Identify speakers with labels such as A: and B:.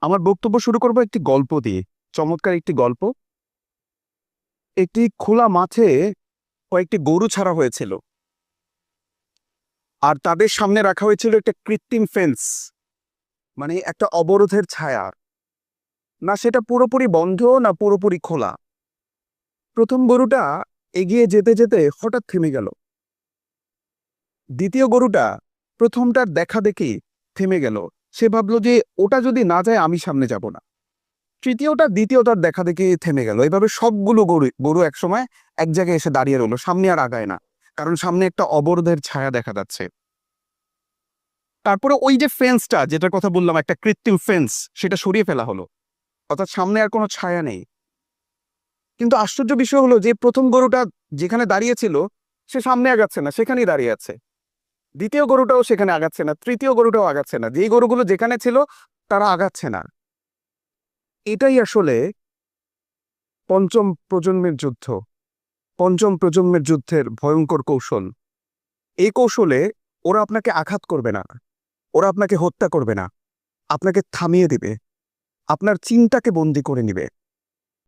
A: আমার বক্তব্য শুরু করব একটি গল্প দিয়ে। চমৎকার একটি গল্প। একটি খোলা মাঠে কয়েকটি গরু ছাড়া হয়েছিল, আর তাদের সামনে রাখা হয়েছিল একটা কৃত্রিম ফেন্স, মানে একটা অবরোধের ছায়া। না সেটা পুরোপুরি বন্ধ, না পুরোপুরি খোলা। প্রথম গরুটা এগিয়ে যেতে যেতে হঠাৎ থেমে গেল। দ্বিতীয় গরুটা প্রথমটার দেখা দেখি থেমে গেল। সে ভাবলো যে ওটা যদি না যায় আমি সামনে যাব না। তৃতীয়টা দ্বিতীয়টার দেখা দেখি থেমে গেল। এভাবে সবগুলো গরু গরু একসময় এক জায়গায় এসে দাঁড়িয়ে রইলো, সামনে আর আগায় না, কারণ সামনে একটা অবরোধের ছায়া দেখা যাচ্ছে। তারপরে ওই যে ফেন্সটা, যেটার কথা বললাম, একটা কৃত্রিম ফেন্স, সেটা সরিয়ে ফেলা হলো, অর্থাৎ সামনে আর কোনো ছায়া নেই। কিন্তু আশ্চর্য বিষয় হলো যে প্রথম গরুটা যেখানে দাঁড়িয়েছিল সে সামনে আগাচ্ছে না, সেখানেই দাঁড়িয়ে আছে। দ্বিতীয় গরুটাও সেখানে আগাচ্ছে না, তৃতীয় গরুটাও আগাচ্ছে না। যেই গরুগুলো যেখানে ছিল তারা আগাচ্ছে না। এটাই আসলে পঞ্চম প্রজন্মের যুদ্ধ, পঞ্চম প্রজন্মের যুদ্ধের ভয়ঙ্কর কৌশল। এই কৌশলে ওরা আপনাকে আঘাত করবে না, ওরা আপনাকে হত্যা করবে না, আপনাকে থামিয়ে দিবে, আপনার চিন্তাকে বন্দি করে নিবে।